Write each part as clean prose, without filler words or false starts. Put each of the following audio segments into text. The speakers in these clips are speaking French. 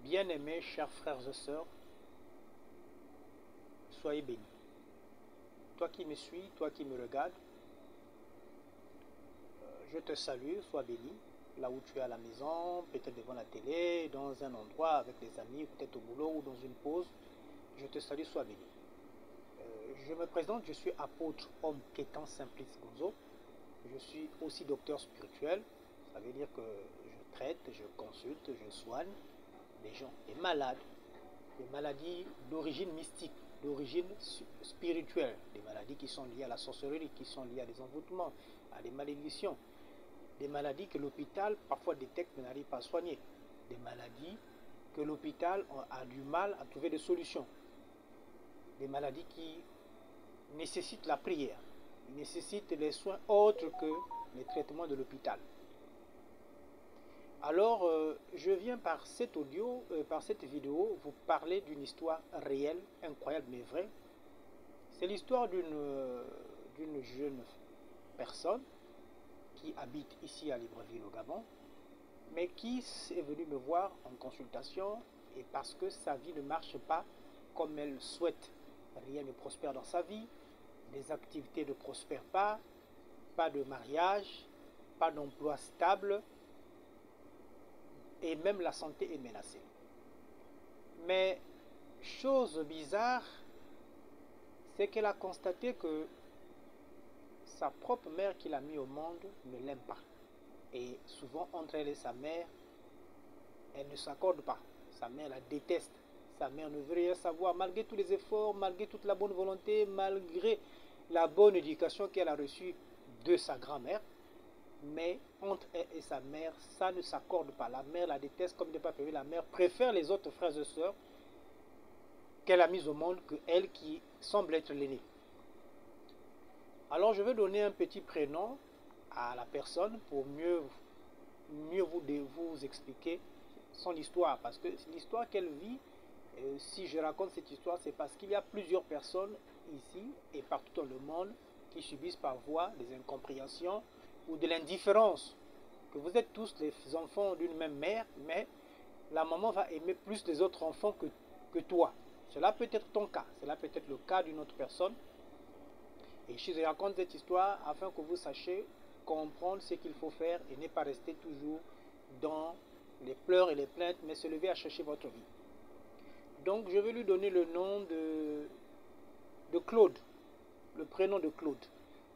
Bien-aimés, chers frères et sœurs, soyez bénis. Toi qui me suis, toi qui me regardes, je te salue, sois béni. Là où tu es à la maison, peut-être devant la télé, dans un endroit avec des amis, peut-être au boulot ou dans une pause, je te salue, sois béni. Je me présente, je suis apôtre Homme Kétan Simplice Gonzo. Je suis aussi docteur spirituel. Ça veut dire que je traite, je consulte, je soigne les gens, les malades, des maladies d'origine mystique, d'origine spirituelle, des maladies qui sont liées à la sorcellerie, qui sont liées à des envoûtements, à des malédictions, des maladies que l'hôpital parfois détecte mais n'arrive pas à soigner, des maladies que l'hôpital a du mal à trouver des solutions, des maladies qui nécessitent la prière, nécessitent les soins autres que les traitements de l'hôpital. Alors, je viens par cet audio, par cette vidéo, vous parler d'une histoire réelle, incroyable mais vraie. C'est l'histoire d'une jeune personne qui habite ici à Libreville au Gabon, mais qui est venue me voir en consultation et parce que sa vie ne marche pas comme elle souhaite. Rien ne prospère dans sa vie, les activités ne prospèrent pas, pas de mariage, pas d'emploi stable, et même la santé est menacée. Mais chose bizarre, c'est qu'elle a constaté que sa propre mère qui l'a mis au monde ne l'aime pas. Et souvent, entre elle et sa mère, elle ne s'accorde pas. Sa mère la déteste. Sa mère ne veut rien savoir, malgré tous les efforts, malgré toute la bonne volonté, malgré la bonne éducation qu'elle a reçue de sa grand-mère. Mais entre elle et sa mère, ça ne s'accorde pas. La mère la déteste comme n'est pas prévu. La mère préfère les autres frères et sœurs qu'elle a mis au monde que elle qui semble être l'aînée. Alors je vais donner un petit prénom à la personne pour mieux vous expliquer son histoire. Parce que l'histoire qu'elle vit, si je raconte cette histoire, c'est parce qu'il y a plusieurs personnes ici et partout dans le monde qui subissent par voie des incompréhensions ou de l'indifférence. Que vous êtes tous les enfants d'une même mère, mais la maman va aimer plus les autres enfants que toi. Cela peut être ton cas, cela peut être le cas d'une autre personne. Et je raconte cette histoire afin que vous sachiez comprendre ce qu'il faut faire et ne pas rester toujours dans les pleurs et les plaintes, mais se lever à chercher votre vie. Donc je vais lui donner le nom de Claude, le prénom de Claude.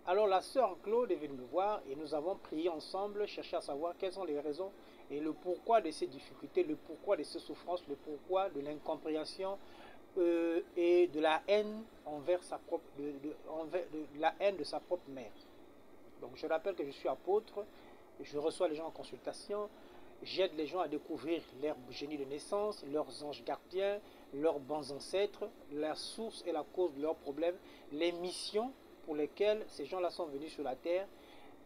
Alors la sœur Claude est venue me voir et nous avons prié ensemble, cherché à savoir quelles sont les raisons et le pourquoi de ces difficultés, le pourquoi de ces souffrances, le pourquoi de l'incompréhension et de la haine envers sa propre, de la haine de sa propre mère. Donc je rappelle que je suis apôtre, je reçois les gens en consultation, j'aide les gens à découvrir leur génie de naissance, leurs anges gardiens, leurs bons ancêtres, la source et la cause de leurs problèmes, les missions pour lesquelles ces gens-là sont venus sur la terre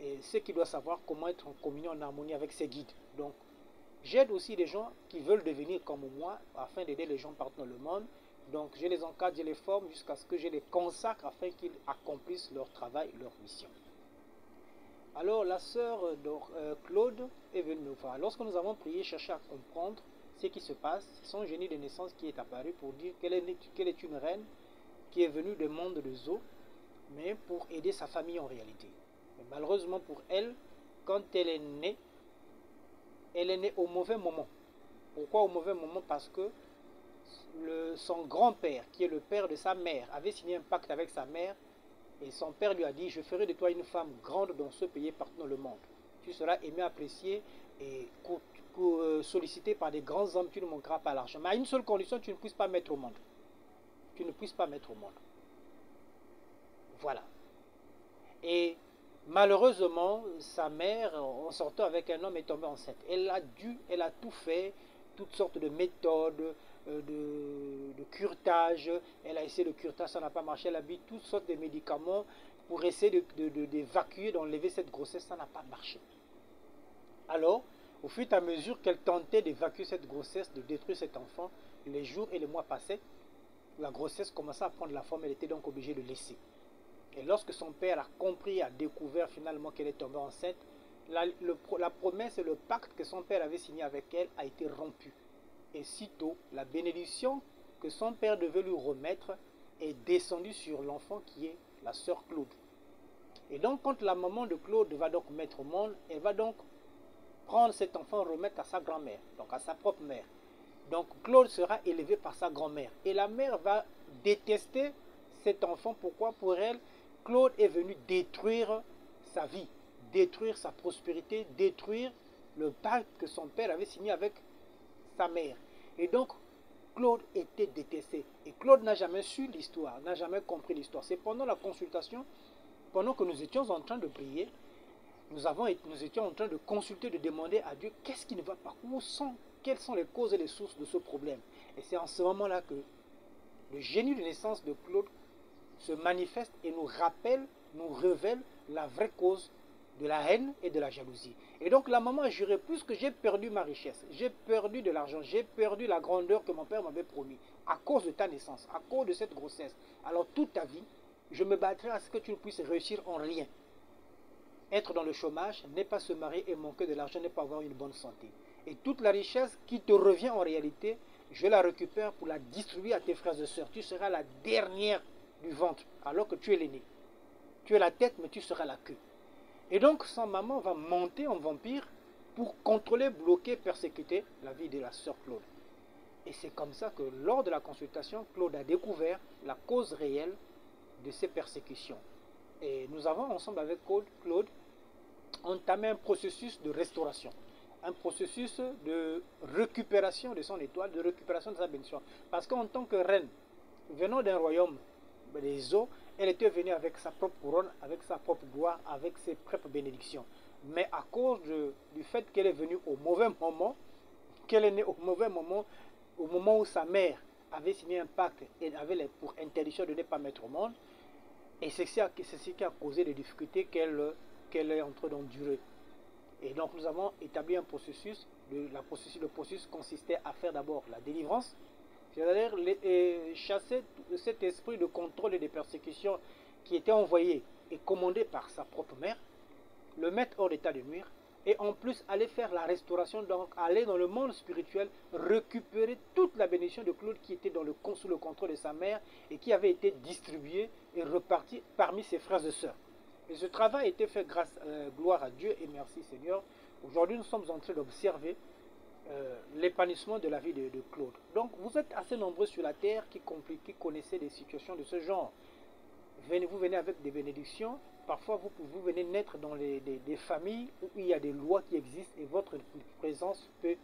et ce qu'ils doivent savoir comment être en communion, en harmonie avec ces guides. Donc j'aide aussi des gens qui veulent devenir comme moi afin d'aider les gens partout dans le monde. Donc je les encadre, je les forme jusqu'à ce que je les consacre afin qu'ils accomplissent leur travail, leur mission. Alors la sœur Claude est venue me voir. Lorsque nous avons prié, cherché à comprendre ce qui se passe, c'est son génie de naissance qui est apparu pour dire qu'elle est une reine qui est venue du monde de Zo, mais pour aider sa famille en réalité. Mais malheureusement pour elle, quand elle est née au mauvais moment. Pourquoi au mauvais moment? Parce que son grand-père, qui est le père de sa mère, avait signé un pacte avec sa mère et son père lui a dit: je ferai de toi une femme grande dans ce pays partout dans le monde. Tu seras aimé, apprécié et sollicité par des grands hommes, tu ne manqueras pas l'argent. Mais à une seule condition, tu ne puisses pas mettre au monde. Tu ne puisses pas mettre au monde. Voilà. Et malheureusement, sa mère, en sortant avec un homme, est tombée enceinte. Elle a tout fait, toutes sortes de méthodes, de curetage. Elle a essayé le curetage, ça n'a pas marché. Elle a mis toutes sortes de médicaments pour essayer d'évacuer, d'enlever cette grossesse, ça n'a pas marché. Alors, au fur et à mesure qu'elle tentait d'évacuer cette grossesse, de détruire cet enfant, les jours et les mois passaient, la grossesse commençait à prendre la forme, elle était donc obligée de laisser. Et lorsque son père a compris, a découvert finalement qu'elle est tombée enceinte, la promesse et le pacte que son père avait signé avec elle a été rompu. Et sitôt, la bénédiction que son père devait lui remettre est descendue sur l'enfant qui est la sœur Claude. Et donc, quand la maman de Claude va donc mettre au monde, elle va donc prendre cet enfant et remettre à sa grand-mère, donc à sa propre mère. Donc, Claude sera élevé par sa grand-mère. Et la mère va détester cet enfant. Pourquoi? Pour elle, Claude est venu détruire sa vie, détruire sa prospérité, détruire le pacte que son père avait signé avec sa mère. Et donc, Claude était détesté. Et Claude n'a jamais su l'histoire, n'a jamais compris l'histoire. C'est pendant la consultation, pendant que nous étions en train de prier, nous étions en train de consulter, de demander à Dieu qu'est-ce qui ne va pas, quelles sont les causes et les sources de ce problème. Et c'est en ce moment-là que le génie de naissance de Claude se manifeste et nous rappelle, nous révèle la vraie cause de la haine et de la jalousie. Et donc la maman a juré, puisque j'ai perdu ma richesse, j'ai perdu de l'argent, j'ai perdu la grandeur que mon père m'avait promis, à cause de ta naissance, à cause de cette grossesse, alors toute ta vie, je me battrai à ce que tu ne puisses réussir en rien. Être dans le chômage n'est pas se marier et manquer de l'argent n'est pas avoir une bonne santé. Et toute la richesse qui te revient en réalité, je la récupère pour la distribuer à tes frères et sœurs. Tu seras la dernière du ventre, alors que tu es l'aîné. Tu es la tête, mais tu seras la queue. Et donc, sa maman va monter en vampire pour contrôler, bloquer, persécuter la vie de la sœur Claude. Et c'est comme ça que lors de la consultation, Claude a découvert la cause réelle de ces persécutions. Et nous avons ensemble avec Claude entamé un processus de restauration, un processus de récupération de son étoile, de récupération de sa bénédiction. Parce qu'en tant que reine, venant d'un royaume des eaux, elle était venue avec sa propre couronne, avec sa propre gloire, avec ses propres bénédictions. Mais à cause du fait qu'elle est venue au mauvais moment, qu'elle est née au mauvais moment, au moment où sa mère avait signé un pacte et avait pour interdiction de ne pas mettre au monde, et c'est ce qui a causé des difficultés qu'elle est en train d'endurer. Et donc nous avons établi un processus. Le processus consistait à faire d'abord la délivrance, c'est-à-dire chasser cet esprit de contrôle et de persécution qui était envoyé et commandé par sa propre mère, le mettre hors d'état de nuire, et en plus aller faire la restauration, donc aller dans le monde spirituel, récupérer toute la bénédiction de Claude qui était sous le contrôle de sa mère et qui avait été distribuée et repartie parmi ses frères et sœurs. Et ce travail a été fait grâce, gloire à Dieu et merci Seigneur. Aujourd'hui, nous sommes en train d'observer l'épanouissement de la vie de Claude. Donc, vous êtes assez nombreux sur la terre qui connaissez des situations de ce genre. Vous venez avec des bénédictions. Parfois, vous venez naître dans des familles où il y a des lois qui existent et votre présence peut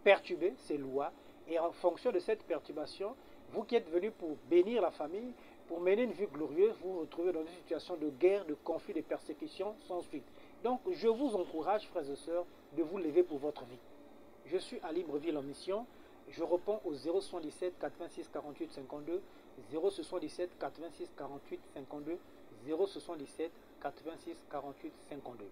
perturber ces lois. Et en fonction de cette perturbation, vous qui êtes venu pour bénir la famille, pour mener une vie glorieuse, vous vous retrouvez dans une situation de guerre, de conflit, de persécution sans suite. Donc, je vous encourage, frères et sœurs, de vous lever pour votre vie. Je suis à Libreville en mission. Je réponds au 077 86 48 52, 077 86 48 52, 077 86 48 52.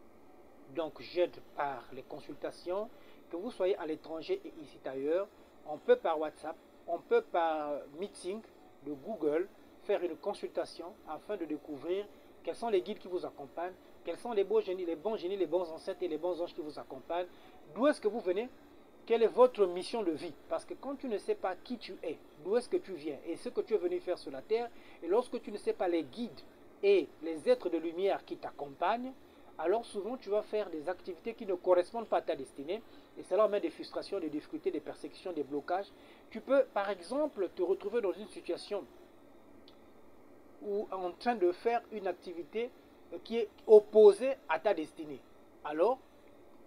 Donc j'aide par les consultations, que vous soyez à l'étranger et ici ailleurs. On peut par WhatsApp, on peut par meeting de Google faire une consultation afin de découvrir quels sont les guides qui vous accompagnent, quels sont les bons génies, les bons ancêtres et les bons anges qui vous accompagnent, d'où est-ce que vous venez, quelle est votre mission de vie. Parce que quand tu ne sais pas qui tu es, d'où est-ce que tu viens et ce que tu es venu faire sur la terre, et lorsque tu ne sais pas les guides et les êtres de lumière qui t'accompagnent, alors souvent tu vas faire des activités qui ne correspondent pas à ta destinée, et cela met des frustrations, des difficultés, des persécutions, des blocages. Tu peux par exemple te retrouver dans une situation ou en train de faire une activité qui est opposée à ta destinée. Alors,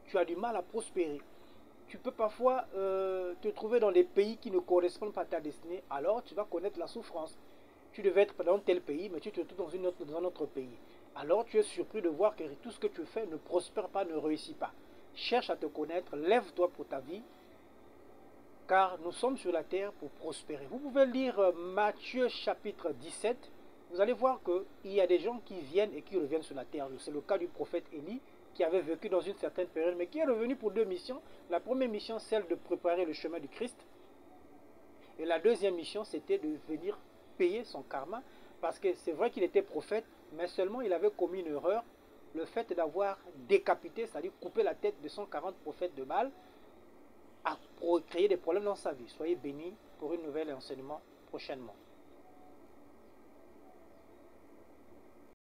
tu as du mal à prospérer. Tu peux parfois te trouver dans des pays qui ne correspondent pas à ta destinée. Alors, tu vas connaître la souffrance. Tu devais être dans tel pays, mais tu te retrouves dans un autre pays. Alors, tu es surpris de voir que tout ce que tu fais ne prospère pas, ne réussit pas. Cherche à te connaître, lève-toi pour ta vie, car nous sommes sur la terre pour prospérer. Vous pouvez lire Matthieu chapitre 17. Vous allez voir qu'il y a des gens qui viennent et qui reviennent sur la terre. C'est le cas du prophète Élie, qui avait vécu dans une certaine période, mais qui est revenu pour deux missions. La première mission, celle de préparer le chemin du Christ. Et la deuxième mission, c'était de venir payer son karma. Parce que c'est vrai qu'il était prophète, mais seulement il avait commis une erreur. Le fait d'avoir décapité, c'est-à-dire coupé la tête de 140 prophètes de Baal, a créer des problèmes dans sa vie. Soyez bénis pour un nouvel enseignement prochainement.